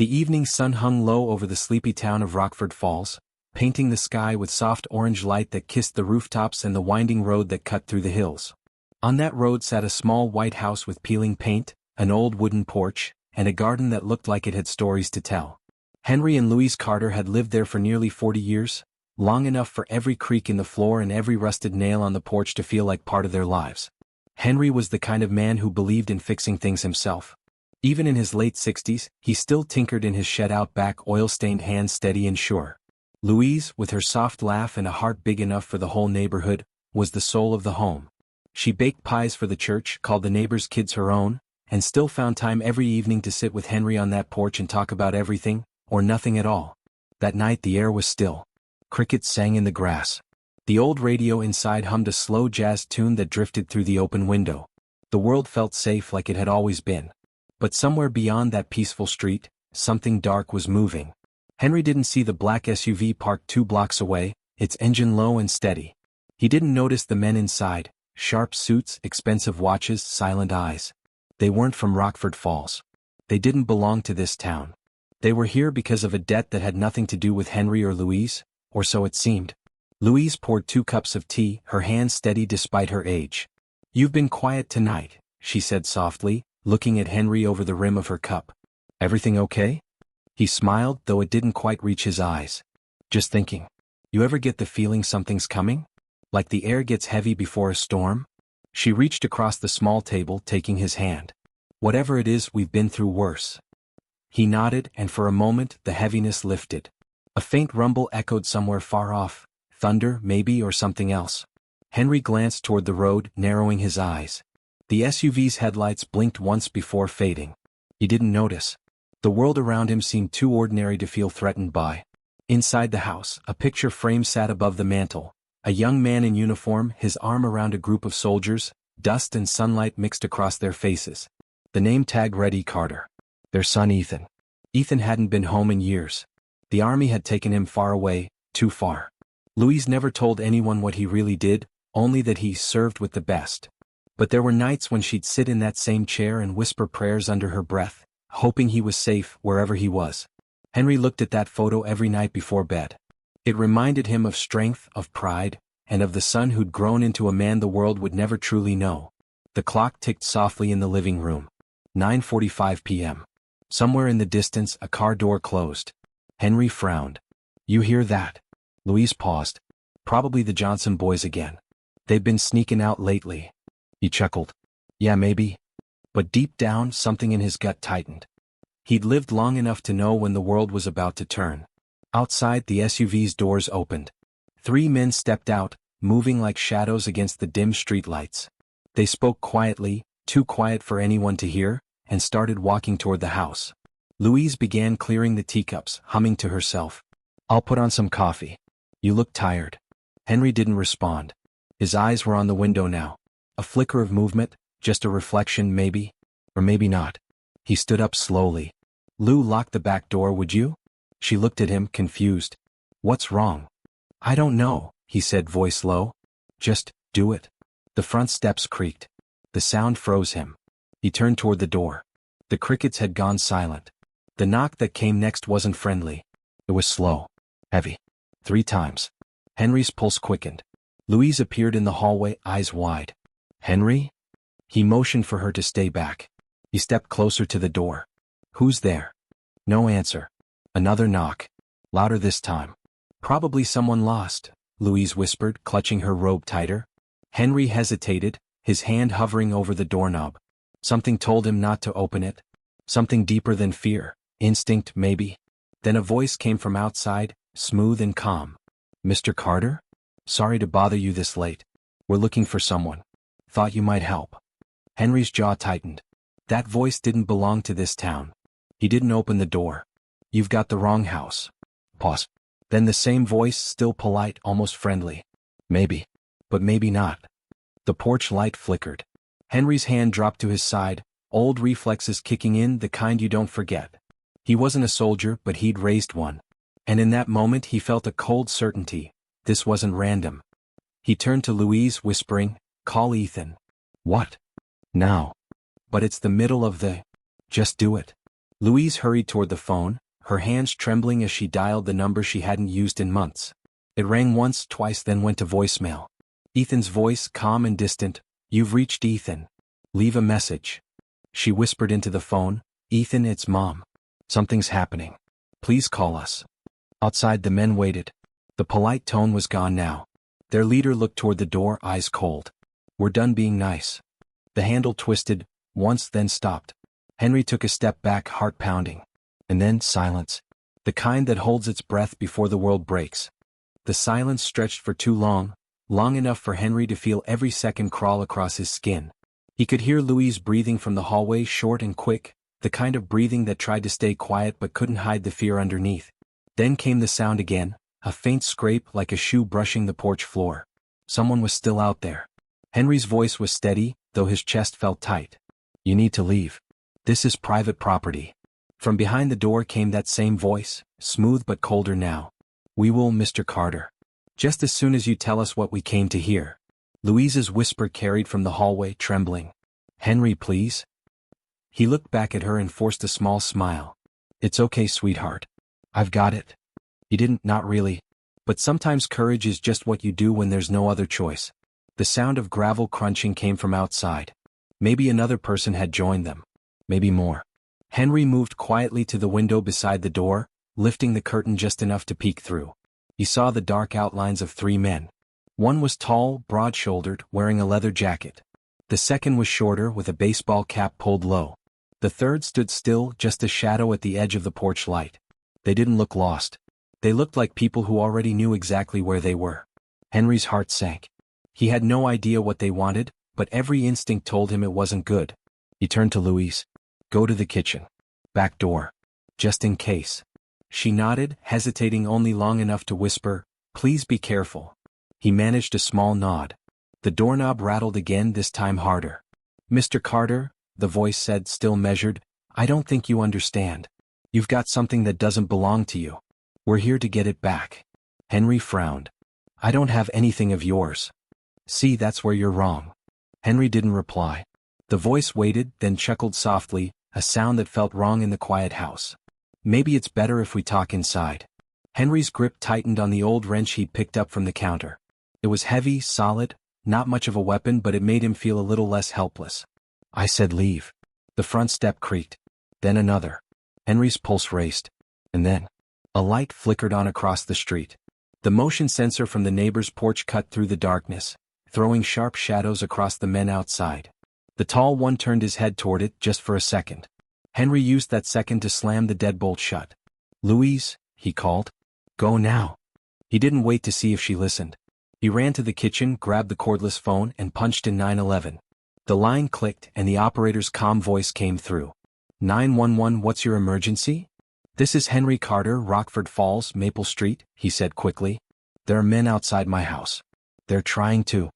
The evening sun hung low over the sleepy town of Rockford Falls, painting the sky with soft orange light that kissed the rooftops and the winding road that cut through the hills. On that road sat a small white house with peeling paint, an old wooden porch, and a garden that looked like it had stories to tell. Henry and Louise Carter had lived there for nearly 40 years, long enough for every creak in the floor and every rusted nail on the porch to feel like part of their lives. Henry was the kind of man who believed in fixing things himself. Even in his late 60s, he still tinkered in his shed out back, oil-stained hands steady and sure. Louise, with her soft laugh and a heart big enough for the whole neighborhood, was the soul of the home. She baked pies for the church, called the neighbors' kids her own, and still found time every evening to sit with Henry on that porch and talk about everything, or nothing at all. That night the air was still. Crickets sang in the grass. The old radio inside hummed a slow jazz tune that drifted through the open window. The world felt safe like it had always been. But somewhere beyond that peaceful street, something dark was moving. Henry didn't see the black SUV parked 2 blocks away, its engine low and steady. He didn't notice the men inside, sharp suits, expensive watches, silent eyes. They weren't from Rockford Falls. They didn't belong to this town. They were here because of a debt that had nothing to do with Henry or Louise, or so it seemed. Louise poured 2 cups of tea, her hand steady despite her age. "You've been quiet tonight," she said softly, looking at Henry over the rim of her cup. "Everything okay?" He smiled, though it didn't quite reach his eyes. "Just thinking. You ever get the feeling something's coming? Like the air gets heavy before a storm?" She reached across the small table, taking his hand. "Whatever it is, we've been through worse." He nodded, and for a moment the heaviness lifted. A faint rumble echoed somewhere far off, thunder, maybe, or something else. Henry glanced toward the road, narrowing his eyes. The SUV's headlights blinked once before fading. He didn't notice. The world around him seemed too ordinary to feel threatened by. Inside the house, a picture frame sat above the mantel. A young man in uniform, his arm around a group of soldiers, dust and sunlight mixed across their faces. The name tag read E. Carter. Their son Ethan. Ethan hadn't been home in years. The army had taken him far away, too far. Louise never told anyone what he really did, only that he served with the best. But there were nights when she'd sit in that same chair and whisper prayers under her breath, hoping he was safe wherever he was. Henry looked at that photo every night before bed. It reminded him of strength, of pride, and of the son who'd grown into a man the world would never truly know. The clock ticked softly in the living room. 9:45 p.m. Somewhere in the distance, a car door closed. Henry frowned. "You hear that?" Louise paused. "Probably the Johnson boys again. They've been sneaking out lately." He chuckled. "Yeah, maybe." But deep down, something in his gut tightened. He'd lived long enough to know when the world was about to turn. Outside, the SUV's doors opened. 3 men stepped out, moving like shadows against the dim streetlights. They spoke quietly, too quiet for anyone to hear, and started walking toward the house. Louise began clearing the teacups, humming to herself. "I'll put on some coffee. You look tired." Henry didn't respond. His eyes were on the window now. A flicker of movement, just a reflection maybe, or maybe not. He stood up slowly. "Lou, lock the back door, would you?" She looked at him, confused. "What's wrong?" "I don't know," he said, voice low. "Just do it." The front steps creaked. The sound froze him. He turned toward the door. The crickets had gone silent. The knock that came next wasn't friendly. It was slow. Heavy. 3 times. Henry's pulse quickened. Louise appeared in the hallway, eyes wide. "Henry?" He motioned for her to stay back. He stepped closer to the door. "Who's there?" No answer. Another knock. Louder this time. "Probably someone lost," Louise whispered, clutching her robe tighter. Henry hesitated, his hand hovering over the doorknob. Something told him not to open it. Something deeper than fear. Instinct, maybe. Then a voice came from outside, smooth and calm. "Mr. Carter? Sorry to bother you this late. We're looking for someone. Thought you might help." Henry's jaw tightened. That voice didn't belong to this town. He didn't open the door. "You've got the wrong house." Pause. Then the same voice, still polite, almost friendly. "Maybe. But maybe not." The porch light flickered. Henry's hand dropped to his side, old reflexes kicking in, the kind you don't forget. He wasn't a soldier, but he'd raised one. And in that moment he felt a cold certainty. This wasn't random. He turned to Louise, whispering, "Call Ethan." "What?" "Now." "But it's the middle of the..." "Just do it." Louise hurried toward the phone, her hands trembling as she dialed the number she hadn't used in months. It rang once, twice, then went to voicemail. Ethan's voice, calm and distant. "You've reached Ethan. Leave a message." She whispered into the phone, "Ethan, it's Mom. Something's happening. Please call us." Outside the men waited. The polite tone was gone now. Their leader looked toward the door, eyes cold. "We're done being nice." The handle twisted, once then stopped. Henry took a step back, heart pounding. And then silence. The kind that holds its breath before the world breaks. The silence stretched for too long, long enough for Henry to feel every second crawl across his skin. He could hear Louise breathing from the hallway, short and quick, the kind of breathing that tried to stay quiet but couldn't hide the fear underneath. Then came the sound again, a faint scrape like a shoe brushing the porch floor. Someone was still out there. Henry's voice was steady, though his chest felt tight. "You need to leave. This is private property." From behind the door came that same voice, smooth but colder now. "We will, Mr. Carter. Just as soon as you tell us what we came to hear." Louise's whisper carried from the hallway, trembling. "Henry, please." He looked back at her and forced a small smile. "It's okay, sweetheart. I've got it." He didn't, not really. But sometimes courage is just what you do when there's no other choice. The sound of gravel crunching came from outside. Maybe another person had joined them. Maybe more. Henry moved quietly to the window beside the door, lifting the curtain just enough to peek through. He saw the dark outlines of 3 men. One was tall, broad-shouldered, wearing a leather jacket. The second was shorter, with a baseball cap pulled low. The third stood still, just a shadow at the edge of the porch light. They didn't look lost. They looked like people who already knew exactly where they were. Henry's heart sank. He had no idea what they wanted, but every instinct told him it wasn't good. He turned to Louise. "Go to the kitchen. Back door. Just in case." She nodded, hesitating only long enough to whisper, "Please be careful." He managed a small nod. The doorknob rattled again, this time harder. "Mr. Carter," the voice said, still measured, "I don't think you understand. You've got something that doesn't belong to you. We're here to get it back." Henry frowned. "I don't have anything of yours." "See, that's where you're wrong." Henry didn't reply. The voice waited, then chuckled softly, a sound that felt wrong in the quiet house. "Maybe it's better if we talk inside." Henry's grip tightened on the old wrench he'd picked up from the counter. It was heavy, solid, not much of a weapon, but it made him feel a little less helpless. "I said leave." The front step creaked. Then another. Henry's pulse raced. And then a light flickered on across the street. The motion sensor from the neighbor's porch cut through the darkness, throwing sharp shadows across the men outside. The tall one turned his head toward it, just for a second. Henry used that second to slam the deadbolt shut. "Louise," he called. "Go now." He didn't wait to see if she listened. He ran to the kitchen, grabbed the cordless phone, and punched in 911. The line clicked, and the operator's calm voice came through. 911, what's your emergency?" "This is Henry Carter, Rockford Falls, Maple Street," he said quickly. "There are men outside my house. They're trying to."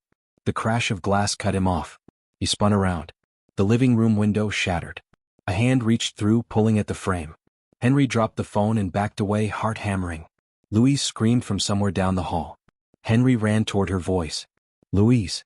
The crash of glass cut him off. He spun around. The living room window shattered. A hand reached through, pulling at the frame. Henry dropped the phone and backed away, heart hammering. Louise screamed from somewhere down the hall. Henry ran toward her voice. "Louise."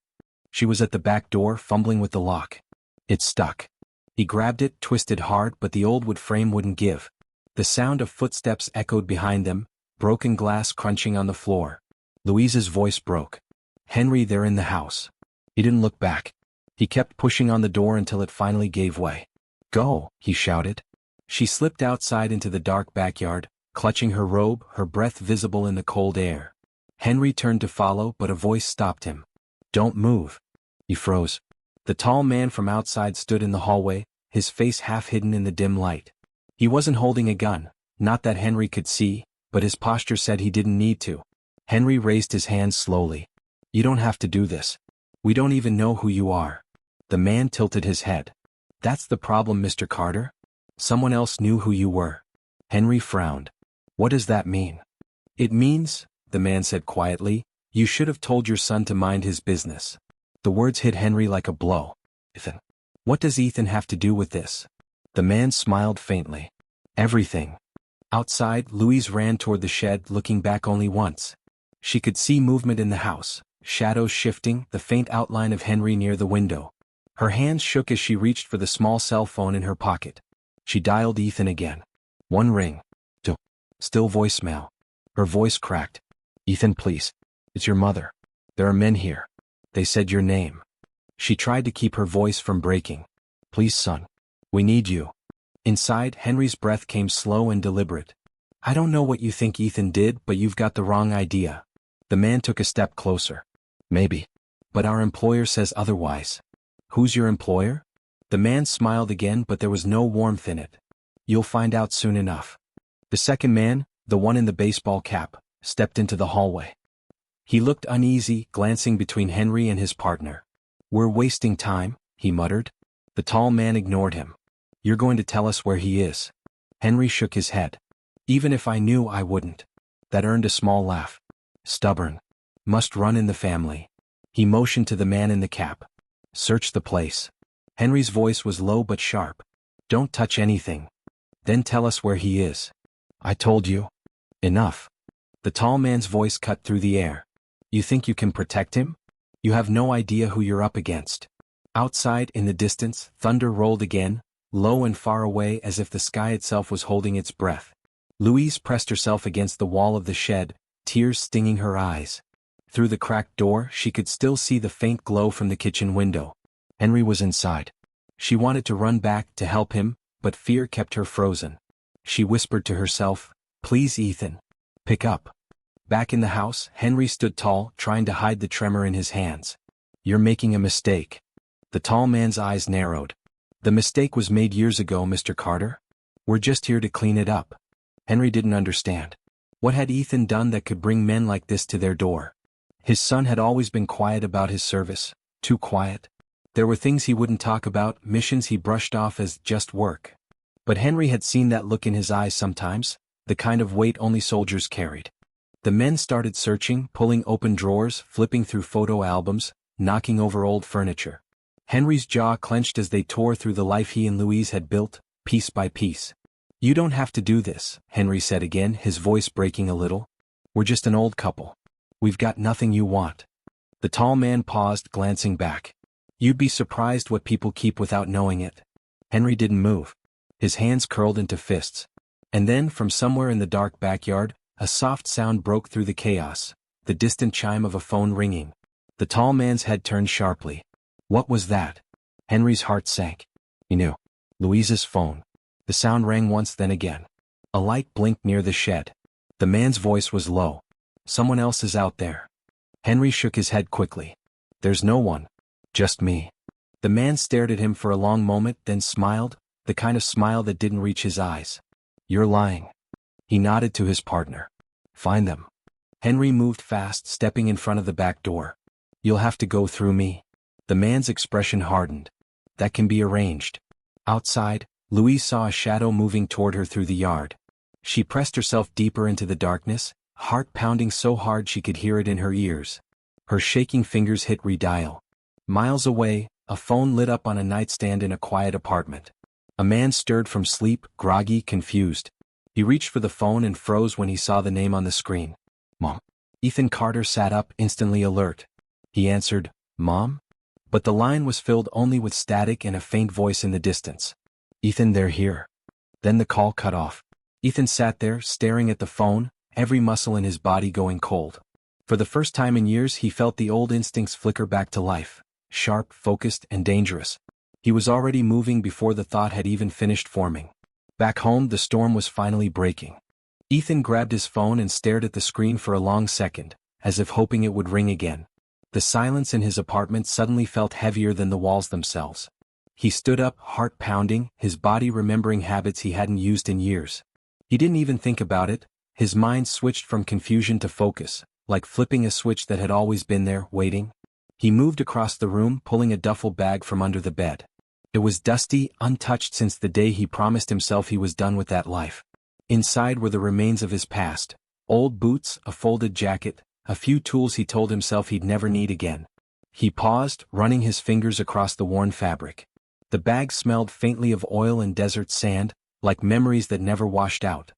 She was at the back door, fumbling with the lock. It stuck. He grabbed it, twisted hard, but the old wood frame wouldn't give. The sound of footsteps echoed behind them, broken glass crunching on the floor. Louise's voice broke. "Henry, they're in the house." He didn't look back. He kept pushing on the door until it finally gave way. "Go," he shouted. She slipped outside into the dark backyard, clutching her robe, her breath visible in the cold air. Henry turned to follow, but a voice stopped him. "Don't move." He froze. The tall man from outside stood in the hallway, his face half hidden in the dim light. He wasn't holding a gun, not that Henry could see, but his posture said he didn't need to. Henry raised his hands slowly. "You don't have to do this. We don't even know who you are." The man tilted his head. "That's the problem, Mr. Carter. Someone else knew who you were." Henry frowned. "What does that mean?" "It means," the man said quietly, "you should have told your son to mind his business." The words hit Henry like a blow. "Ethan. What does Ethan have to do with this?" The man smiled faintly. "Everything." Outside, Louise ran toward the shed, looking back only once. She could see movement in the house, shadows shifting, the faint outline of Henry near the window. Her hands shook as she reached for the small cell phone in her pocket. She dialed Ethan again. One ring. Two. Still voicemail. Her voice cracked. Ethan, please. It's your mother. There are men here. They said your name. She tried to keep her voice from breaking. Please, son. We need you. Inside, Henry's breath came slow and deliberate. I don't know what you think Ethan did, but you've got the wrong idea. The man took a step closer. Maybe. But our employer says otherwise. Who's your employer? The man smiled again, but there was no warmth in it. You'll find out soon enough. The second man, the one in the baseball cap, stepped into the hallway. He looked uneasy, glancing between Henry and his partner. We're wasting time, he muttered. The tall man ignored him. You're going to tell us where he is. Henry shook his head. Even if I knew, I wouldn't. That earned a small laugh. Stubborn. Must run in the family. He motioned to the man in the cap. Search the place. Henry's voice was low but sharp. Don't touch anything. Then tell us where he is. I told you. Enough. The tall man's voice cut through the air. You think you can protect him? You have no idea who you're up against. Outside, in the distance, thunder rolled again, low and far away as if the sky itself was holding its breath. Louise pressed herself against the wall of the shed, tears stinging her eyes. Through the cracked door, she could still see the faint glow from the kitchen window. Henry was inside. She wanted to run back to help him, but fear kept her frozen. She whispered to herself, Please, Ethan. Pick up. Back in the house, Henry stood tall, trying to hide the tremor in his hands. You're making a mistake. The tall man's eyes narrowed. The mistake was made years ago, Mr. Carter. We're just here to clean it up. Henry didn't understand. What had Ethan done that could bring men like this to their door? His son had always been quiet about his service, too quiet. There were things he wouldn't talk about, missions he brushed off as just work. But Henry had seen that look in his eyes sometimes, the kind of weight only soldiers carried. The men started searching, pulling open drawers, flipping through photo albums, knocking over old furniture. Henry's jaw clenched as they tore through the life he and Louise had built, piece by piece. You don't have to do this, Henry said again, his voice breaking a little. We're just an old couple. We've got nothing you want. The tall man paused, glancing back. You'd be surprised what people keep without knowing it. Henry didn't move. His hands curled into fists. And then, from somewhere in the dark backyard, a soft sound broke through the chaos, the distant chime of a phone ringing. The tall man's head turned sharply. What was that? Henry's heart sank. He knew. Louise's phone. The sound rang once, then again. A light blinked near the shed. The man's voice was low. Someone else is out there. Henry shook his head quickly. There's no one. Just me. The man stared at him for a long moment, then smiled, the kind of smile that didn't reach his eyes. You're lying. He nodded to his partner. Find them. Henry moved fast, stepping in front of the back door. You'll have to go through me. The man's expression hardened. That can be arranged. Outside, Louise saw a shadow moving toward her through the yard. She pressed herself deeper into the darkness, heart pounding so hard she could hear it in her ears. Her shaking fingers hit redial. Miles away, a phone lit up on a nightstand in a quiet apartment. A man stirred from sleep, groggy, confused. He reached for the phone and froze when he saw the name on the screen. Mom. Ethan Carter sat up, instantly alert. He answered, Mom? But the line was filled only with static and a faint voice in the distance. Ethan, they're here. Then the call cut off. Ethan sat there, staring at the phone, every muscle in his body going cold. For the first time in years he felt the old instincts flicker back to life, sharp, focused, and dangerous. He was already moving before the thought had even finished forming. Back home, the storm was finally breaking. Ethan grabbed his phone and stared at the screen for a long second, as if hoping it would ring again. The silence in his apartment suddenly felt heavier than the walls themselves. He stood up, heart pounding, his body remembering habits he hadn't used in years. He didn't even think about it. His mind switched from confusion to focus, like flipping a switch that had always been there, waiting. He moved across the room, pulling a duffel bag from under the bed. It was dusty, untouched since the day he promised himself he was done with that life. Inside were the remains of his past. Old boots, a folded jacket, a few tools he told himself he'd never need again. He paused, running his fingers across the worn fabric. The bag smelled faintly of oil and desert sand, like memories that never washed out.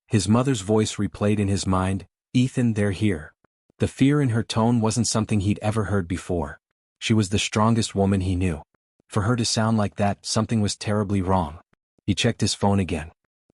His mother's voice replayed in his mind, Ethan, they're here. The fear in her tone wasn't something he'd ever heard before. She was the strongest woman he knew. For her to sound like that, something was terribly wrong. He checked his phone again.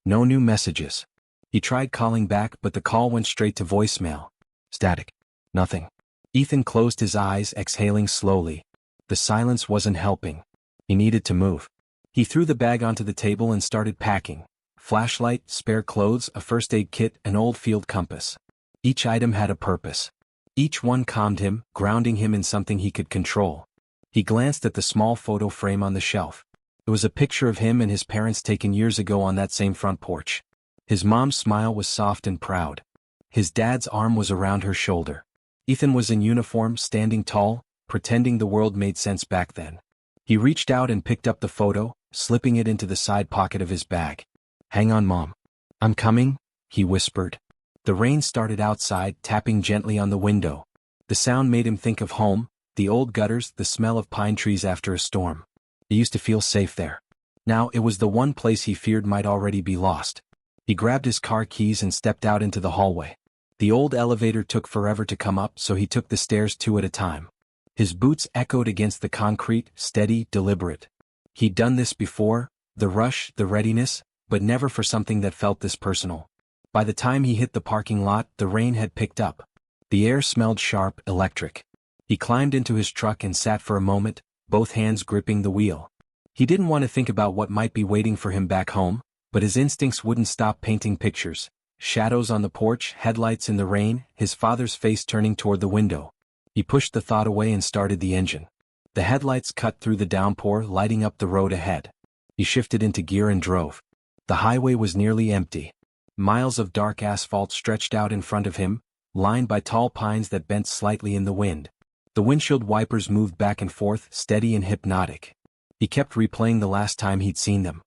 No new messages. He tried calling back but the call went straight to voicemail. Static. Nothing. Ethan closed his eyes, exhaling slowly. The silence wasn't helping. He needed to move. He threw the bag onto the table and started packing. Flashlight, spare clothes, a first aid kit, an old field compass. Each item had a purpose. Each one calmed him, grounding him in something he could control. He glanced at the small photo frame on the shelf. It was a picture of him and his parents taken years ago on that same front porch. His mom's smile was soft and proud. His dad's arm was around her shoulder. Ethan was in uniform, standing tall, pretending the world made sense back then. He reached out and picked up the photo, slipping it into the side pocket of his bag. Hang on, Mom. I'm coming, he whispered. The rain started outside, tapping gently on the window. The sound made him think of home, the old gutters, the smell of pine trees after a storm. He used to feel safe there. Now it was the one place he feared might already be lost. He grabbed his car keys and stepped out into the hallway. The old elevator took forever to come up, so he took the stairs 2 at a time. His boots echoed against the concrete, steady, deliberate. He'd done this before, the rush, the readiness, but never for something that felt this personal. By the time he hit the parking lot, the rain had picked up. The air smelled sharp, electric. He climbed into his truck and sat for a moment, both hands gripping the wheel. He didn't want to think about what might be waiting for him back home, but his instincts wouldn't stop painting pictures. Shadows on the porch, headlights in the rain, his father's face turning toward the window. He pushed the thought away and started the engine. The headlights cut through the downpour, lighting up the road ahead. He shifted into gear and drove. The highway was nearly empty. Miles of dark asphalt stretched out in front of him, lined by tall pines that bent slightly in the wind. The windshield wipers moved back and forth, steady and hypnotic. He kept replaying the last time he'd seen them.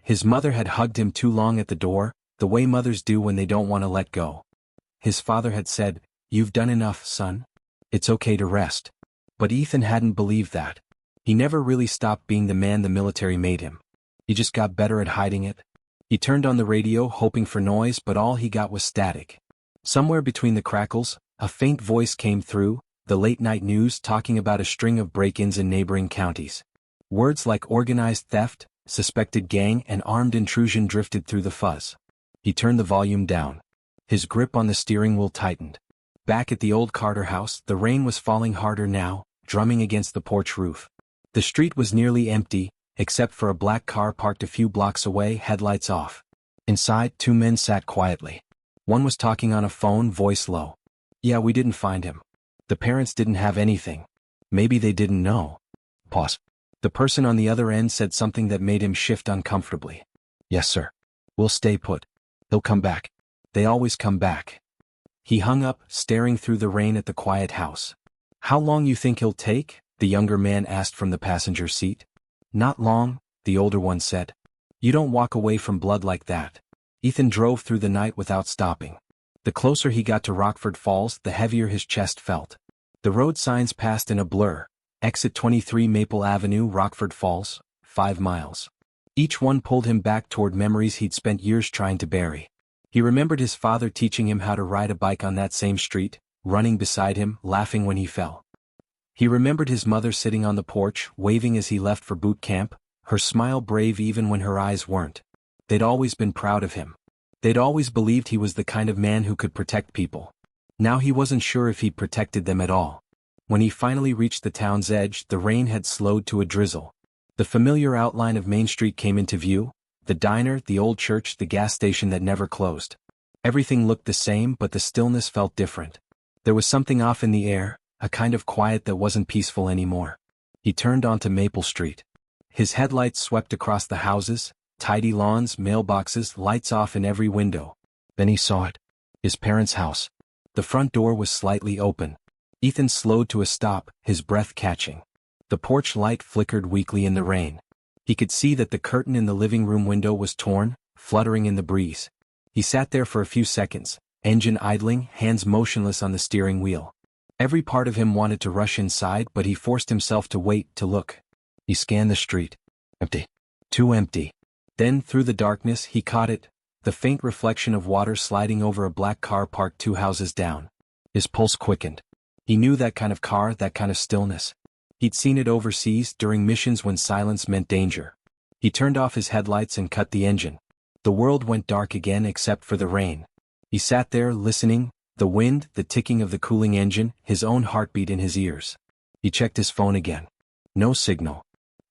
His mother had hugged him too long at the door, the way mothers do when they don't want to let go. His father had said, "You've done enough, son. It's okay to rest." But Ethan hadn't believed that. He never really stopped being the man the military made him. He just got better at hiding it. He turned on the radio, hoping for noise, but all he got was static. Somewhere between the crackles, a faint voice came through, the late-night news talking about a string of break-ins in neighboring counties. Words like organized theft, suspected gang, and armed intrusion drifted through the fuzz. He turned the volume down. His grip on the steering wheel tightened. Back at the old Carter house, the rain was falling harder now, drumming against the porch roof. The street was nearly empty, except for a black car parked a few blocks away, headlights off. Inside, 2 men sat quietly. One was talking on a phone, voice low. "Yeah, we didn't find him. The parents didn't have anything. Maybe they didn't know." Pause. The person on the other end said something that made him shift uncomfortably. "Yes, sir. We'll stay put. He'll come back. They always come back." He hung up, staring through the rain at the quiet house. "How long you think he'll take?" the younger man asked from the passenger seat. "Not long," the older one said. "You don't walk away from blood like that." Ethan drove through the night without stopping. The closer he got to Rockford Falls, the heavier his chest felt. The road signs passed in a blur. Exit 23 Maple Avenue, Rockford Falls, 5 miles. Each one pulled him back toward memories he'd spent years trying to bury. He remembered his father teaching him how to ride a bike on that same street, running beside him, laughing when he fell. He remembered his mother sitting on the porch, waving as he left for boot camp, her smile brave even when her eyes weren't. They'd always been proud of him. They'd always believed he was the kind of man who could protect people. Now he wasn't sure if he'd protected them at all. When he finally reached the town's edge, the rain had slowed to a drizzle. The familiar outline of Main Street came into view, the diner, the old church, the gas station that never closed. Everything looked the same, but the stillness felt different. There was something off in the air, a kind of quiet that wasn't peaceful anymore. He turned onto Maple Street. His headlights swept across the houses, tidy lawns, mailboxes, lights off in every window. Then he saw it. His parents' house. The front door was slightly open. Ethan slowed to a stop, his breath catching. The porch light flickered weakly in the rain. He could see that the curtain in the living room window was torn, fluttering in the breeze. He sat there for a few seconds, engine idling, hands motionless on the steering wheel. Every part of him wanted to rush inside, but he forced himself to wait, to look. He scanned the street. Empty. Too empty. Then, through the darkness, he caught it, the faint reflection of water sliding over a black car parked 2 houses down. His pulse quickened. He knew that kind of car, that kind of stillness. He'd seen it overseas, during missions when silence meant danger. He turned off his headlights and cut the engine. The world went dark again except for the rain. He sat there listening, the wind, the ticking of the cooling engine, his own heartbeat in his ears. He checked his phone again. No signal.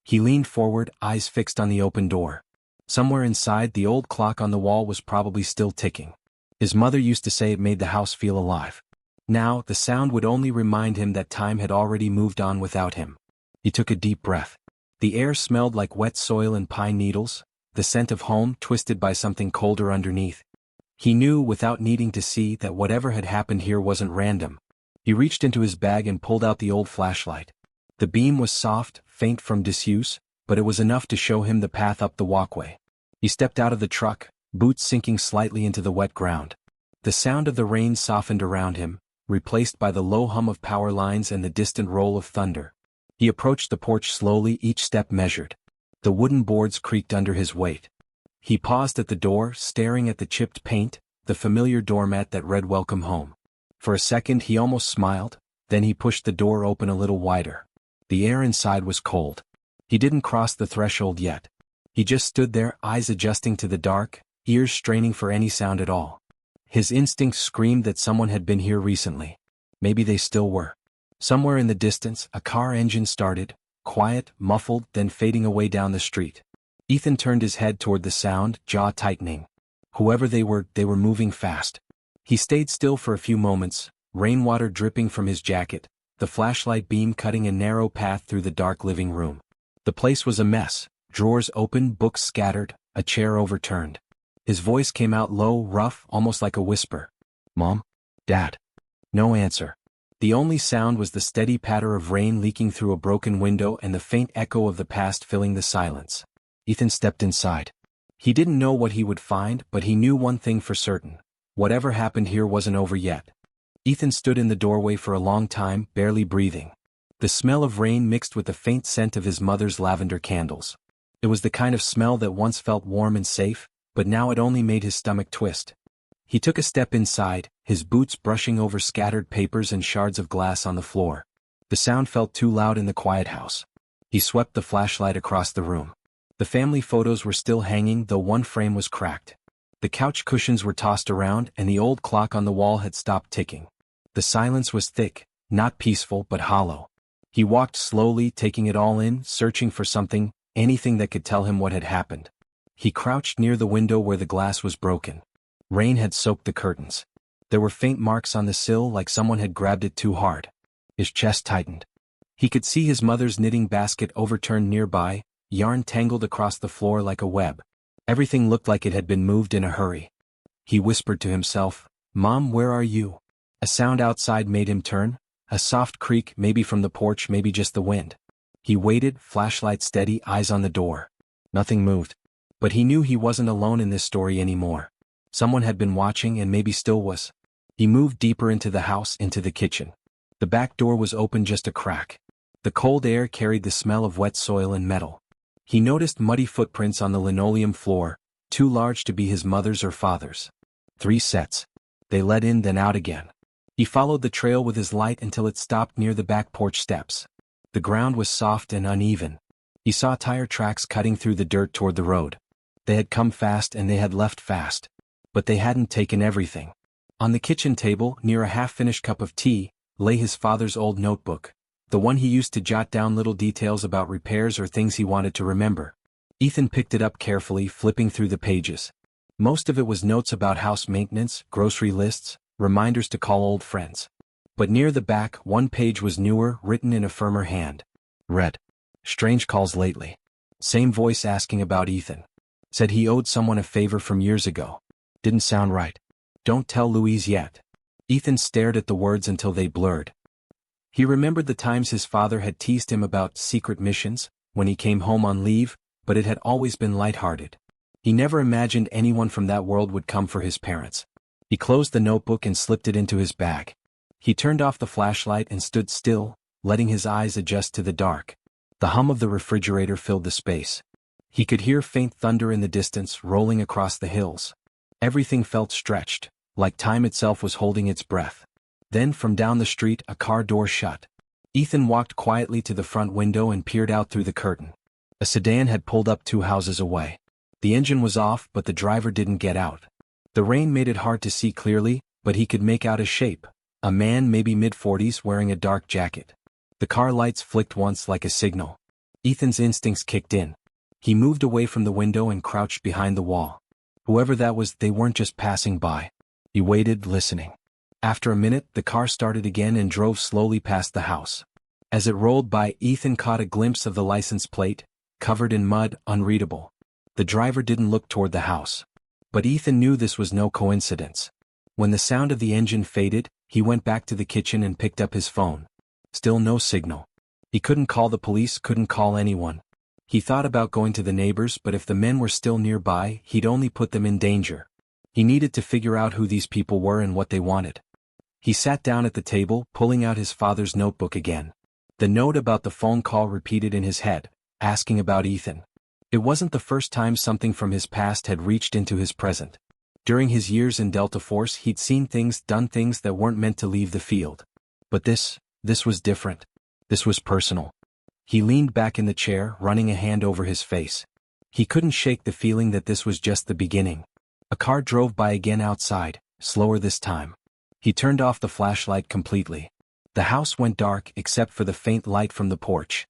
He leaned forward, eyes fixed on the open door. Somewhere inside, the old clock on the wall was probably still ticking. His mother used to say it made the house feel alive. Now, the sound would only remind him that time had already moved on without him. He took a deep breath. The air smelled like wet soil and pine needles, the scent of home twisted by something colder underneath. He knew without needing to see that whatever had happened here wasn't random. He reached into his bag and pulled out the old flashlight. The beam was soft, faint from disuse, but it was enough to show him the path up the walkway. He stepped out of the truck, boots sinking slightly into the wet ground. The sound of the rain softened around him, replaced by the low hum of power lines and the distant roll of thunder. He approached the porch slowly, each step measured. The wooden boards creaked under his weight. He paused at the door, staring at the chipped paint, the familiar doormat that read "Welcome Home." For a second he almost smiled, then he pushed the door open a little wider. The air inside was cold. He didn't cross the threshold yet. He just stood there, eyes adjusting to the dark, ears straining for any sound at all. His instincts screamed that someone had been here recently. Maybe they still were. Somewhere in the distance, a car engine started, quiet, muffled, then fading away down the street. Ethan turned his head toward the sound, jaw tightening. Whoever they were moving fast. He stayed still for a few moments, rainwater dripping from his jacket, the flashlight beam cutting a narrow path through the dark living room. The place was a mess, drawers open, books scattered, a chair overturned. His voice came out low, rough, almost like a whisper. "Mom? Dad?" No answer. The only sound was the steady patter of rain leaking through a broken window and the faint echo of the past filling the silence. Ethan stepped inside. He didn't know what he would find, but he knew one thing for certain. Whatever happened here wasn't over yet. Ethan stood in the doorway for a long time, barely breathing. The smell of rain mixed with the faint scent of his mother's lavender candles. It was the kind of smell that once felt warm and safe, but now it only made his stomach twist. He took a step inside, his boots brushing over scattered papers and shards of glass on the floor. The sound felt too loud in the quiet house. He swept the flashlight across the room. The family photos were still hanging, though one frame was cracked. The couch cushions were tossed around and the old clock on the wall had stopped ticking. The silence was thick, not peaceful but hollow. He walked slowly, taking it all in, searching for something, anything that could tell him what had happened. He crouched near the window where the glass was broken. Rain had soaked the curtains. There were faint marks on the sill like someone had grabbed it too hard. His chest tightened. He could see his mother's knitting basket overturned nearby, yarn tangled across the floor like a web. Everything looked like it had been moved in a hurry. He whispered to himself, "Mom, where are you?" A sound outside made him turn, a soft creak, maybe from the porch, maybe just the wind. He waited, flashlight steady, eyes on the door. Nothing moved. But he knew he wasn't alone in this story anymore. Someone had been watching and maybe still was. He moved deeper into the house, into the kitchen. The back door was open just a crack. The cold air carried the smell of wet soil and metal. He noticed muddy footprints on the linoleum floor, too large to be his mother's or father's. 3 sets. They led in then out again. He followed the trail with his light until it stopped near the back porch steps. The ground was soft and uneven. He saw tire tracks cutting through the dirt toward the road. They had come fast and they had left fast. But they hadn't taken everything. On the kitchen table, near a half-finished cup of tea, lay his father's old notebook, the one he used to jot down little details about repairs or things he wanted to remember. Ethan picked it up carefully, flipping through the pages. Most of it was notes about house maintenance, grocery lists, reminders to call old friends. But near the back, one page was newer, written in a firmer hand. Read. Strange calls lately. Same voice asking about Ethan. Said he owed someone a favor from years ago. Didn't sound right. Don't tell Louise yet. Ethan stared at the words until they blurred. He remembered the times his father had teased him about secret missions, when he came home on leave, but it had always been lighthearted. He never imagined anyone from that world would come for his parents. He closed the notebook and slipped it into his bag. He turned off the flashlight and stood still, letting his eyes adjust to the dark. The hum of the refrigerator filled the space. He could hear faint thunder in the distance, rolling across the hills. Everything felt stretched, like time itself was holding its breath. Then from down the street a car door shut. Ethan walked quietly to the front window and peered out through the curtain. A sedan had pulled up 2 houses away. The engine was off, but the driver didn't get out. The rain made it hard to see clearly, but he could make out his shape. A man maybe mid-40s wearing a dark jacket. The car lights flicked once like a signal. Ethan's instincts kicked in. He moved away from the window and crouched behind the wall. Whoever that was, they weren't just passing by. He waited, listening. After a minute, the car started again and drove slowly past the house. As it rolled by, Ethan caught a glimpse of the license plate, covered in mud, unreadable. The driver didn't look toward the house. But Ethan knew this was no coincidence. When the sound of the engine faded, he went back to the kitchen and picked up his phone. Still no signal. He couldn't call the police, couldn't call anyone. He thought about going to the neighbors, but if the men were still nearby, he'd only put them in danger. He needed to figure out who these people were and what they wanted. He sat down at the table, pulling out his father's notebook again. The note about the phone call repeated in his head, asking about Ethan. It wasn't the first time something from his past had reached into his present. During his years in Delta Force, he'd seen things, done things that weren't meant to leave the field. But this was different. This was personal. He leaned back in the chair, running a hand over his face. He couldn't shake the feeling that this was just the beginning. A car drove by again outside, slower this time. He turned off the flashlight completely. The house went dark except for the faint light from the porch.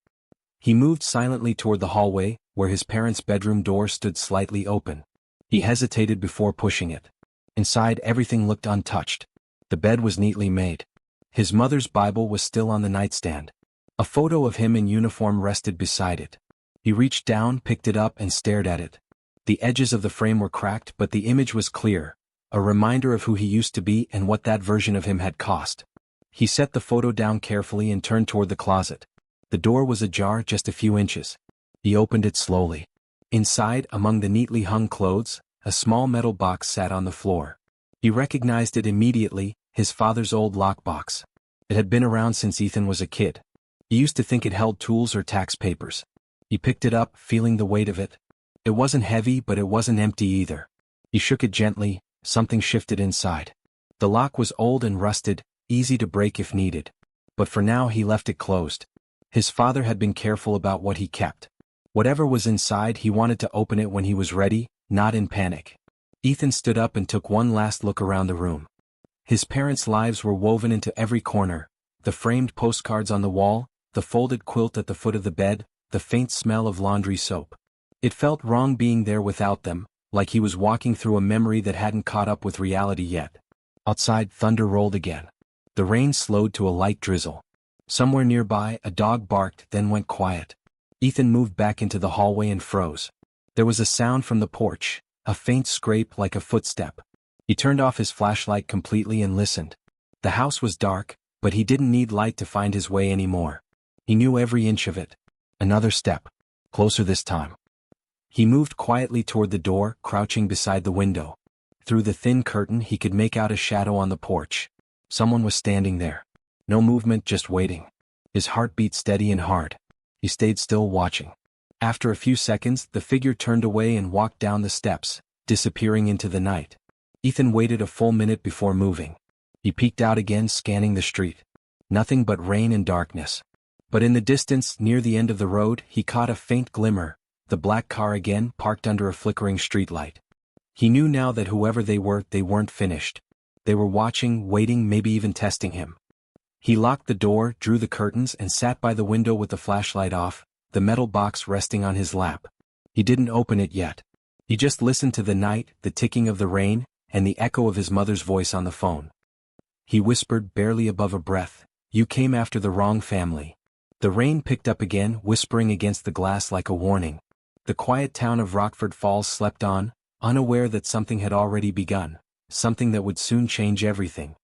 He moved silently toward the hallway, where his parents' bedroom door stood slightly open. He hesitated before pushing it. Inside, everything looked untouched. The bed was neatly made. His mother's Bible was still on the nightstand. A photo of him in uniform rested beside it. He reached down, picked it up, and stared at it. The edges of the frame were cracked, but the image was clear, a reminder of who he used to be and what that version of him had cost. He set the photo down carefully and turned toward the closet. The door was ajar just a few inches. He opened it slowly. Inside, among the neatly hung clothes, a small metal box sat on the floor. He recognized it immediately, his father's old lockbox. It had been around since Ethan was a kid. He used to think it held tools or tax papers. He picked it up, feeling the weight of it. It wasn't heavy, but it wasn't empty either. He shook it gently, something shifted inside. The lock was old and rusted, easy to break if needed. But for now he left it closed. His father had been careful about what he kept. Whatever was inside, he wanted to open it when he was ready, not in panic. Ethan stood up and took one last look around the room. His parents' lives were woven into every corner, the framed postcards on the wall, the folded quilt at the foot of the bed, the faint smell of laundry soap. It felt wrong being there without them, like he was walking through a memory that hadn't caught up with reality yet. Outside, thunder rolled again. The rain slowed to a light drizzle. Somewhere nearby, a dog barked, then went quiet. Ethan moved back into the hallway and froze. There was a sound from the porch, a faint scrape like a footstep. He turned off his flashlight completely and listened. The house was dark, but he didn't need light to find his way anymore. He knew every inch of it. Another step. Closer this time. He moved quietly toward the door, crouching beside the window. Through the thin curtain he could make out a shadow on the porch. Someone was standing there. No movement, just waiting. His heart beat steady and hard. He stayed still, watching. After a few seconds, the figure turned away and walked down the steps, disappearing into the night. Ethan waited a full minute before moving. He peeked out again, scanning the street. Nothing but rain and darkness. But in the distance, near the end of the road, he caught a faint glimmer, the black car again, parked under a flickering streetlight. He knew now that whoever they weren't finished. They were watching, waiting, maybe even testing him. He locked the door, drew the curtains, and sat by the window with the flashlight off, the metal box resting on his lap. He didn't open it yet. He just listened to the night, the ticking of the rain, and the echo of his mother's voice on the phone. He whispered, barely above a breath, "You came after the wrong family." The rain picked up again, whispering against the glass like a warning. The quiet town of Rockford Falls slept on, unaware that something had already begun, something that would soon change everything.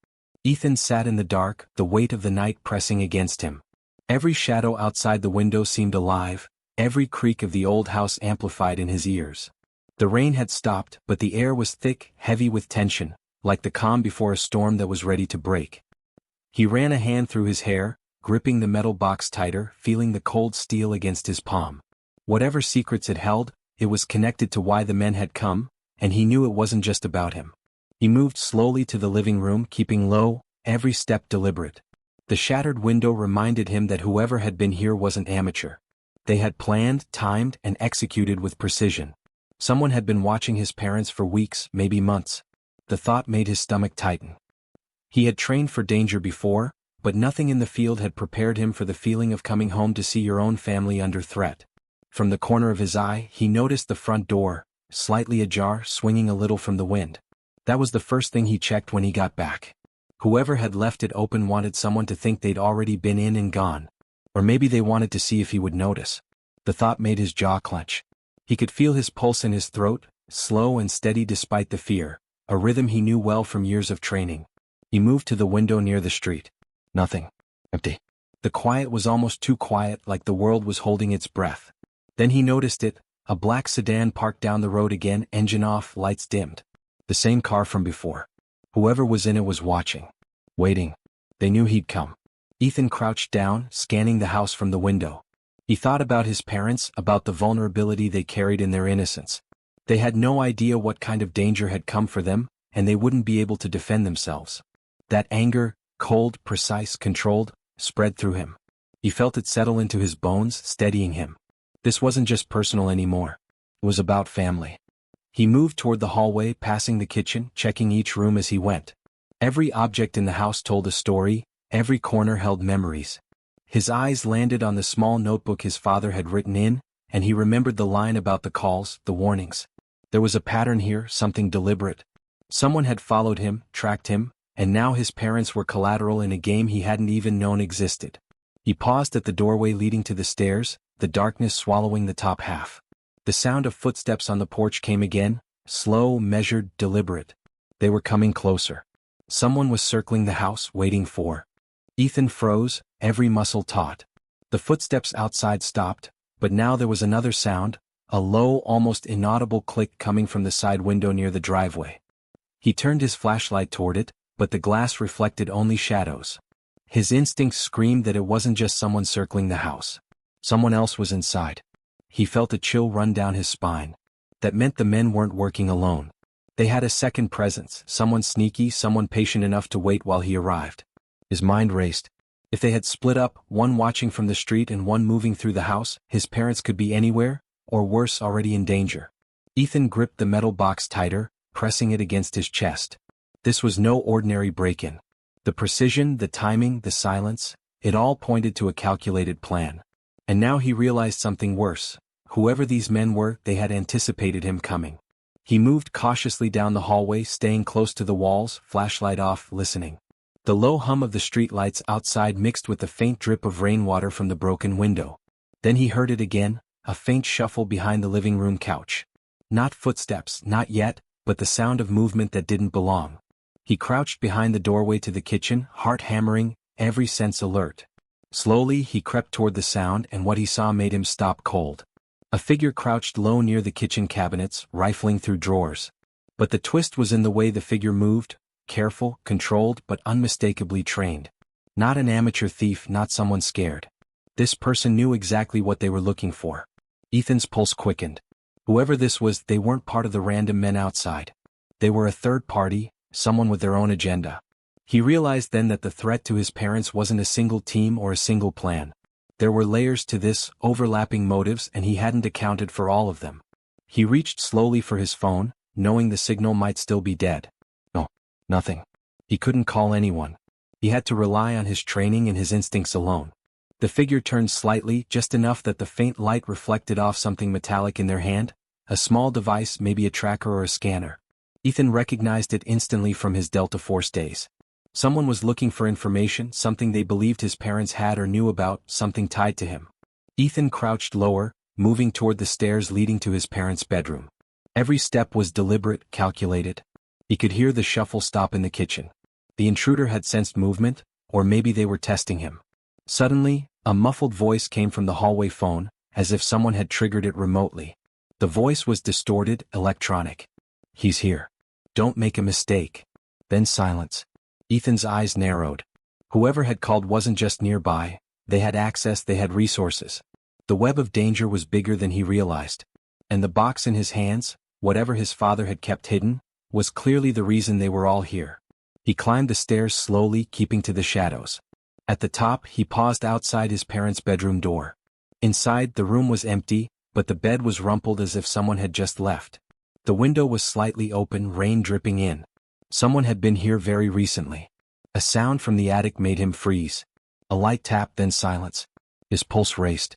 Ethan sat in the dark, the weight of the night pressing against him. Every shadow outside the window seemed alive, every creak of the old house amplified in his ears. The rain had stopped, but the air was thick, heavy with tension, like the calm before a storm that was ready to break. He ran a hand through his hair, gripping the metal box tighter, feeling the cold steel against his palm. Whatever secrets it held, it was connected to why the men had come, and he knew it wasn't just about him. He moved slowly to the living room, keeping low, every step deliberate. The shattered window reminded him that whoever had been here wasn't amateur. They had planned, timed, and executed with precision. Someone had been watching his parents for weeks, maybe months. The thought made his stomach tighten. He had trained for danger before, but nothing in the field had prepared him for the feeling of coming home to see your own family under threat. From the corner of his eye, he noticed the front door, slightly ajar, swinging a little from the wind. That was the first thing he checked when he got back. Whoever had left it open wanted someone to think they'd already been in and gone. Or maybe they wanted to see if he would notice. The thought made his jaw clench. He could feel his pulse in his throat, slow and steady despite the fear, a rhythm he knew well from years of training. He moved to the window near the street. Nothing. Empty. The quiet was almost too quiet, like the world was holding its breath. Then he noticed it, a black sedan parked down the road again, engine off, lights dimmed. The same car from before. Whoever was in it was watching. Waiting. They knew he'd come. Ethan crouched down, scanning the house from the window. He thought about his parents, about the vulnerability they carried in their innocence. They had no idea what kind of danger had come for them, and they wouldn't be able to defend themselves. That anger, cold, precise, controlled, spread through him. He felt it settle into his bones, steadying him. This wasn't just personal anymore. It was about family. He moved toward the hallway, passing the kitchen, checking each room as he went. Every object in the house told a story, every corner held memories. His eyes landed on the small notebook his father had written in, and he remembered the line about the calls, the warnings. There was a pattern here, something deliberate. Someone had followed him, tracked him, and now his parents were collateral in a game he hadn't even known existed. He paused at the doorway leading to the stairs, the darkness swallowing the top half. The sound of footsteps on the porch came again, slow, measured, deliberate. They were coming closer. Someone was circling the house, waiting for. Ethan froze, every muscle taut. The footsteps outside stopped, but now there was another sound, a low, almost inaudible click coming from the side window near the driveway. He turned his flashlight toward it, but the glass reflected only shadows. His instincts screamed that it wasn't just someone circling the house. Someone else was inside. He felt a chill run down his spine. That meant the men weren't working alone. They had a second presence, someone sneaky, someone patient enough to wait while he arrived. His mind raced. If they had split up, one watching from the street and one moving through the house, his parents could be anywhere, or worse, already in danger. Ethan gripped the metal box tighter, pressing it against his chest. This was no ordinary break-in. The precision, the timing, the silence, it all pointed to a calculated plan. And now he realized something worse. Whoever these men were, they had anticipated him coming. He moved cautiously down the hallway, staying close to the walls, flashlight off, listening. The low hum of the streetlights outside mixed with the faint drip of rainwater from the broken window. Then he heard it again, a faint shuffle behind the living room couch. Not footsteps, not yet, but the sound of movement that didn't belong. He crouched behind the doorway to the kitchen, heart hammering, every sense alert. Slowly he crept toward the sound, and what he saw made him stop cold. A figure crouched low near the kitchen cabinets, rifling through drawers. But the twist was in the way the figure moved, careful, controlled, but unmistakably trained. Not an amateur thief, not someone scared. This person knew exactly what they were looking for. Ethan's pulse quickened. Whoever this was, they weren't part of the random men outside. They were a third party, someone with their own agenda. He realized then that the threat to his parents wasn't a single team or a single plan. There were layers to this, overlapping motives, and he hadn't accounted for all of them. He reached slowly for his phone, knowing the signal might still be dead. No, nothing. He couldn't call anyone. He had to rely on his training and his instincts alone. The figure turned slightly, just enough that the faint light reflected off something metallic in their hand, a small device, maybe a tracker or a scanner. Ethan recognized it instantly from his Delta Force days. Someone was looking for information, something they believed his parents had or knew about, something tied to him. Ethan crouched lower, moving toward the stairs leading to his parents' bedroom. Every step was deliberate, calculated. He could hear the shuffle stop in the kitchen. The intruder had sensed movement, or maybe they were testing him. Suddenly, a muffled voice came from the hallway phone, as if someone had triggered it remotely. The voice was distorted, electronic. "He's here. Don't make a mistake." Then silence. Ethan's eyes narrowed. Whoever had called wasn't just nearby, they had access, they had resources. The web of danger was bigger than he realized. And the box in his hands, whatever his father had kept hidden, was clearly the reason they were all here. He climbed the stairs slowly, keeping to the shadows. At the top, he paused outside his parents' bedroom door. Inside, the room was empty, but the bed was rumpled as if someone had just left. The window was slightly open, rain dripping in. Someone had been here very recently. A sound from the attic made him freeze. A light tap, then silence. His pulse raced.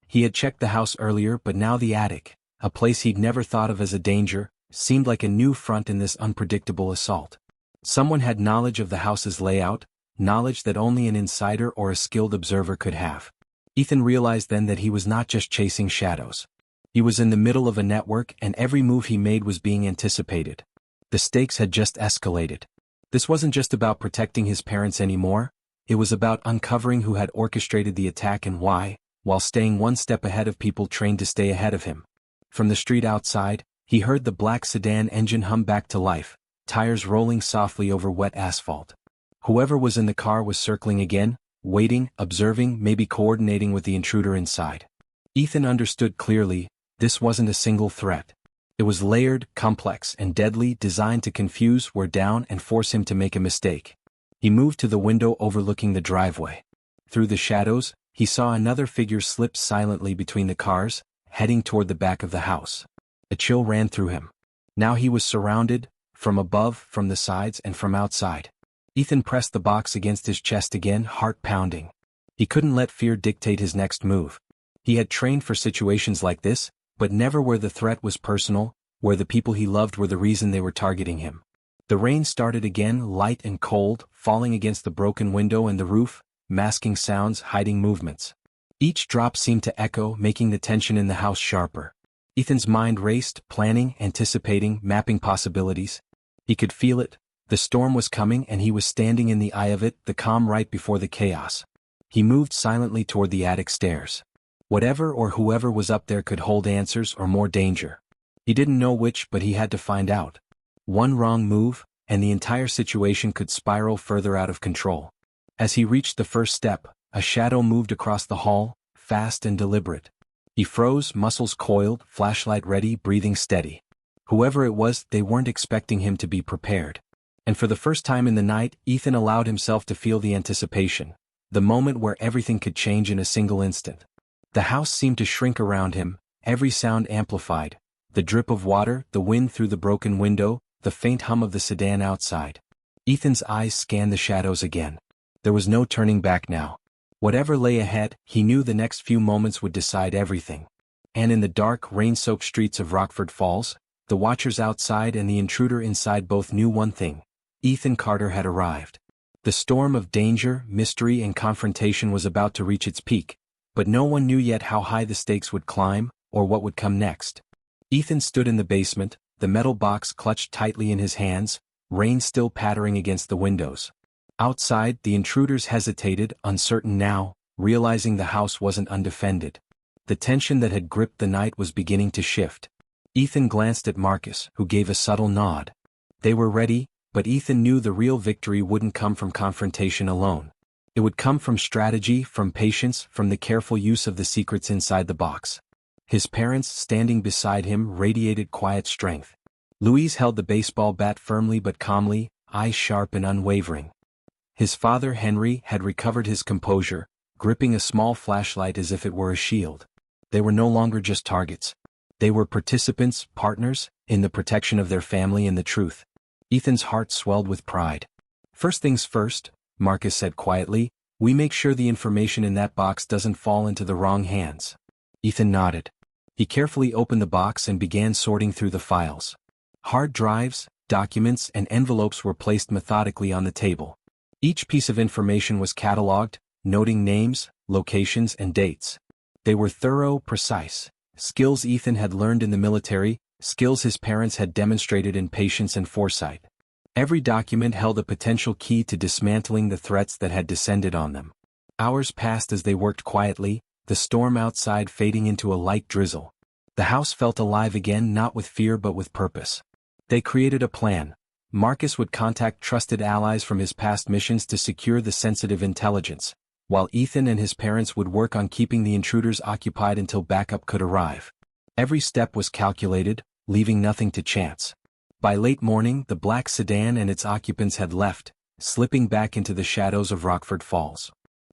He had checked the house earlier, but now the attic, a place he'd never thought of as a danger, seemed like a new front in this unpredictable assault. Someone had knowledge of the house's layout, knowledge that only an insider or a skilled observer could have. Ethan realized then that he was not just chasing shadows. He was in the middle of a network, and every move he made was being anticipated. The stakes had just escalated. This wasn't just about protecting his parents anymore, it was about uncovering who had orchestrated the attack and why, while staying one step ahead of people trained to stay ahead of him. From the street outside, he heard the black sedan engine hum back to life, tires rolling softly over wet asphalt. Whoever was in the car was circling again, waiting, observing, maybe coordinating with the intruder inside. Ethan understood clearly, this wasn't a single threat. It was layered, complex, and deadly, designed to confuse, wear down, and force him to make a mistake. He moved to the window overlooking the driveway. Through the shadows, he saw another figure slip silently between the cars, heading toward the back of the house. A chill ran through him. Now he was surrounded, from above, from the sides, and from outside. Ethan pressed the box against his chest again, heart pounding. He couldn't let fear dictate his next move. He had trained for situations like this, but never where the threat was personal, where the people he loved were the reason they were targeting him. The rain started again, light and cold, falling against the broken window and the roof, masking sounds, hiding movements. Each drop seemed to echo, making the tension in the house sharper. Ethan's mind raced, planning, anticipating, mapping possibilities. He could feel it. The storm was coming and he was standing in the eye of it, the calm right before the chaos. He moved silently toward the attic stairs. Whatever or whoever was up there could hold answers or more danger. He didn't know which, but he had to find out. One wrong move, and the entire situation could spiral further out of control. As he reached the first step, a shadow moved across the hall, fast and deliberate. He froze, muscles coiled, flashlight ready, breathing steady. Whoever it was, they weren't expecting him to be prepared. And for the first time in the night, Ethan allowed himself to feel the anticipation, the moment where everything could change in a single instant. The house seemed to shrink around him, every sound amplified, the drip of water, the wind through the broken window, the faint hum of the sedan outside. Ethan's eyes scanned the shadows again. There was no turning back now. Whatever lay ahead, he knew the next few moments would decide everything. And in the dark, rain-soaked streets of Rockford Falls, the watchers outside and the intruder inside both knew one thing. Ethan Carter had arrived. The storm of danger, mystery, and confrontation was about to reach its peak, but no one knew yet how high the stakes would climb, or what would come next. Ethan stood in the basement, the metal box clutched tightly in his hands, rain still pattering against the windows. Outside, the intruders hesitated, uncertain now, realizing the house wasn't undefended. The tension that had gripped the night was beginning to shift. Ethan glanced at Marcus, who gave a subtle nod. They were ready, but Ethan knew the real victory wouldn't come from confrontation alone. It would come from strategy, from patience, from the careful use of the secrets inside the box. His parents, standing beside him, radiated quiet strength. Louise held the baseball bat firmly but calmly, eyes sharp and unwavering. His father, Henry, had recovered his composure, gripping a small flashlight as if it were a shield. They were no longer just targets. They were participants, partners, in the protection of their family and the truth. Ethan's heart swelled with pride. First things first, Marcus said quietly, we make sure the information in that box doesn't fall into the wrong hands. Ethan nodded. He carefully opened the box and began sorting through the files. Hard drives, documents, and envelopes were placed methodically on the table. Each piece of information was cataloged, noting names, locations, and dates. They were thorough, precise. Skills Ethan had learned in the military, skills his parents had demonstrated in patience and foresight. Every document held a potential key to dismantling the threats that had descended on them. Hours passed as they worked quietly, the storm outside fading into a light drizzle. The house felt alive again, not with fear but with purpose. They created a plan. Marcus would contact trusted allies from his past missions to secure the sensitive intelligence, while Ethan and his parents would work on keeping the intruders occupied until backup could arrive. Every step was calculated, leaving nothing to chance. By late morning, the black sedan and its occupants had left, slipping back into the shadows of Rockford Falls.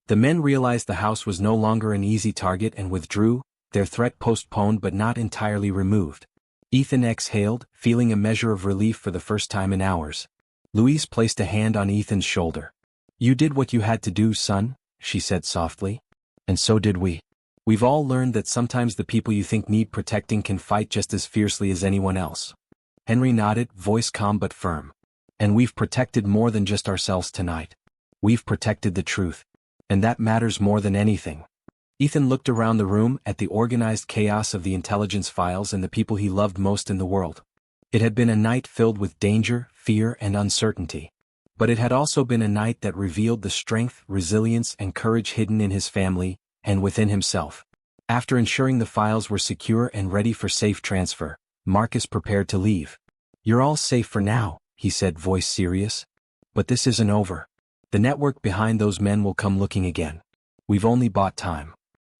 The men realized the house was no longer an easy target and withdrew, their threat postponed but not entirely removed. Ethan exhaled, feeling a measure of relief for the first time in hours. Louise placed a hand on Ethan's shoulder. "You did what you had to do, son," she said softly. "And so did we. We've all learned that sometimes the people you think need protecting can fight just as fiercely as anyone else." Henry nodded, voice calm but firm. "And we've protected more than just ourselves tonight. We've protected the truth. And that matters more than anything." Ethan looked around the room at the organized chaos of the intelligence files and the people he loved most in the world. It had been a night filled with danger, fear, and uncertainty. But it had also been a night that revealed the strength, resilience, and courage hidden in his family, and within himself. After ensuring the files were secure and ready for safe transfer, Marcus prepared to leave. "You're all safe for now," he said, voice serious. "But this isn't over. The network behind those men will come looking again. We've only bought time."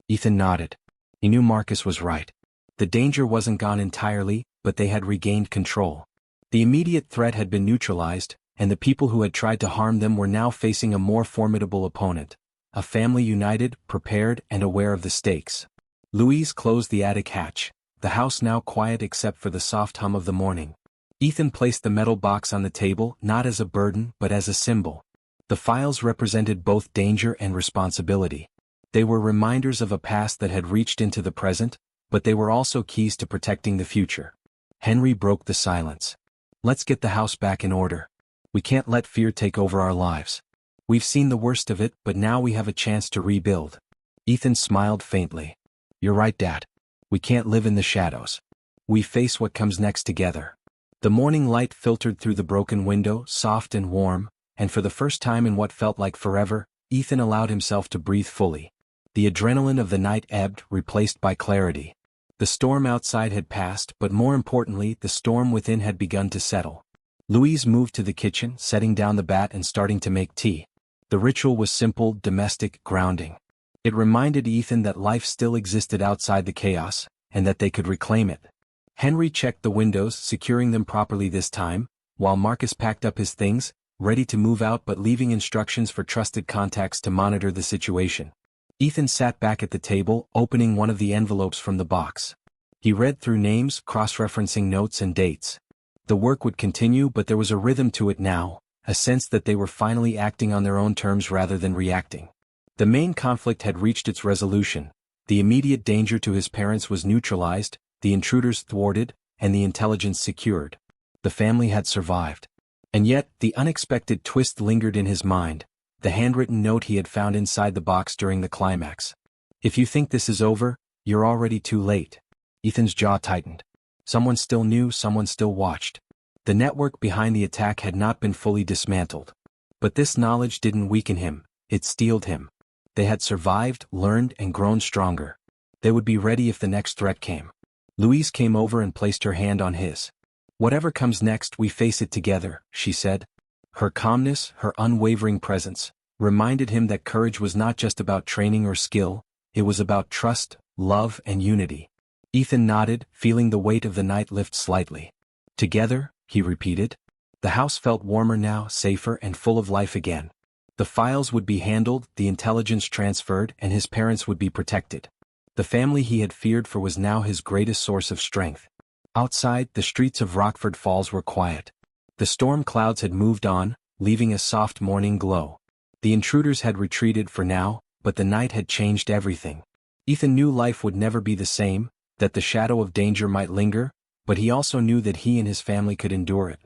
Ethan nodded. He knew Marcus was right. The danger wasn't gone entirely, but they had regained control. The immediate threat had been neutralized, and the people who had tried to harm them were now facing a more formidable opponent. A family united, prepared, and aware of the stakes. Louise closed the attic hatch, the house now quiet except for the soft hum of the morning. Ethan placed the metal box on the table, not as a burden but as a symbol. The files represented both danger and responsibility. They were reminders of a past that had reached into the present, but they were also keys to protecting the future. Henry broke the silence. "Let's get the house back in order. We can't let fear take over our lives. We've seen the worst of it, but now we have a chance to rebuild." Ethan smiled faintly. "You're right, Dad. We can't live in the shadows. We face what comes next together." The morning light filtered through the broken window, soft and warm, and for the first time in what felt like forever, Ethan allowed himself to breathe fully. The adrenaline of the night ebbed, replaced by clarity. The storm outside had passed, but more importantly, the storm within had begun to settle. Louise moved to the kitchen, setting down the bat and starting to make tea. The ritual was simple, domestic, grounding. It reminded Ethan that life still existed outside the chaos, and that they could reclaim it. Henry checked the windows, securing them properly this time, while Marcus packed up his things, ready to move out but leaving instructions for trusted contacts to monitor the situation. Ethan sat back at the table, opening one of the envelopes from the box. He read through names, cross-referencing notes and dates. The work would continue, but there was a rhythm to it now, a sense that they were finally acting on their own terms rather than reacting. The main conflict had reached its resolution. The immediate danger to his parents was neutralized, the intruders thwarted, and the intelligence secured. The family had survived. And yet, the unexpected twist lingered in his mind, the handwritten note he had found inside the box during the climax. "If you think this is over, you're already too late." Ethan's jaw tightened. Someone still knew, someone still watched. The network behind the attack had not been fully dismantled. But this knowledge didn't weaken him, it steeled him. They had survived, learned, and grown stronger. They would be ready if the next threat came. Louise came over and placed her hand on his. "Whatever comes next, we face it together," she said. Her calmness, her unwavering presence, reminded him that courage was not just about training or skill, it was about trust, love, and unity. Ethan nodded, feeling the weight of the night lift slightly. "Together," he repeated. The house felt warmer now, safer, and full of life again. The files would be handled, the intelligence transferred, and his parents would be protected. The family he had feared for was now his greatest source of strength. Outside, the streets of Rockford Falls were quiet. The storm clouds had moved on, leaving a soft morning glow. The intruders had retreated for now, but the night had changed everything. Ethan knew life would never be the same, that the shadow of danger might linger, but he also knew that he and his family could endure it.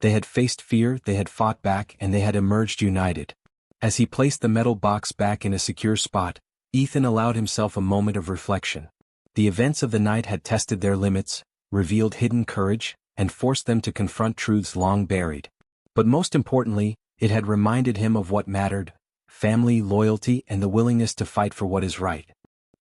They had faced fear, they had fought back, and they had emerged united. As he placed the metal box back in a secure spot, Ethan allowed himself a moment of reflection. The events of the night had tested their limits, revealed hidden courage, and forced them to confront truths long buried. But most importantly, it had reminded him of what mattered: family, loyalty, and the willingness to fight for what is right.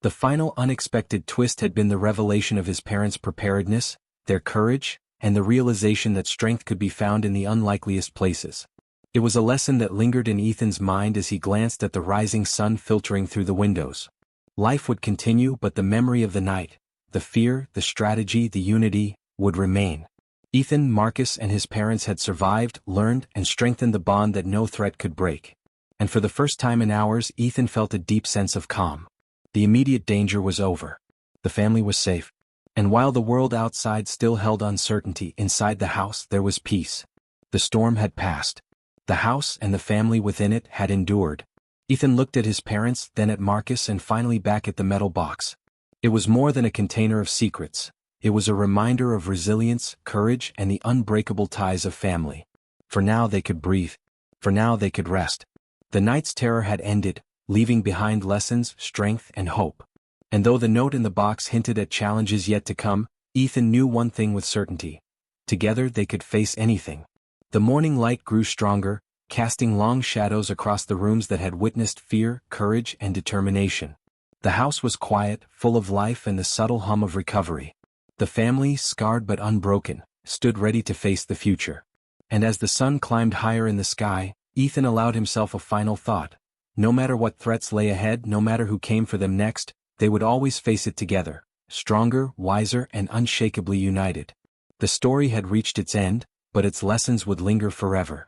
The final unexpected twist had been the revelation of his parents' preparedness, their courage, and the realization that strength could be found in the unlikeliest places. It was a lesson that lingered in Ethan's mind as he glanced at the rising sun filtering through the windows. Life would continue, but the memory of the night, the fear, the strategy, the unity, would remain. Ethan, Marcus, and his parents had survived, learned, and strengthened the bond that no threat could break. And for the first time in hours, Ethan felt a deep sense of calm. The immediate danger was over. The family was safe. And while the world outside still held uncertainty, inside the house there was peace. The storm had passed. The house and the family within it had endured. Ethan looked at his parents, then at Marcus, and finally back at the metal box. It was more than a container of secrets. It was a reminder of resilience, courage, and the unbreakable ties of family. For now they could breathe. For now they could rest. The night's terror had ended, leaving behind lessons, strength, and hope. And though the note in the box hinted at challenges yet to come, Ethan knew one thing with certainty. Together they could face anything. The morning light grew stronger, casting long shadows across the rooms that had witnessed fear, courage, and determination. The house was quiet, full of life and the subtle hum of recovery. The family, scarred but unbroken, stood ready to face the future. And as the sun climbed higher in the sky, Ethan allowed himself a final thought. No matter what threats lay ahead, no matter who came for them next, they would always face it together, stronger, wiser, and unshakably united. The story had reached its end, but its lessons would linger forever.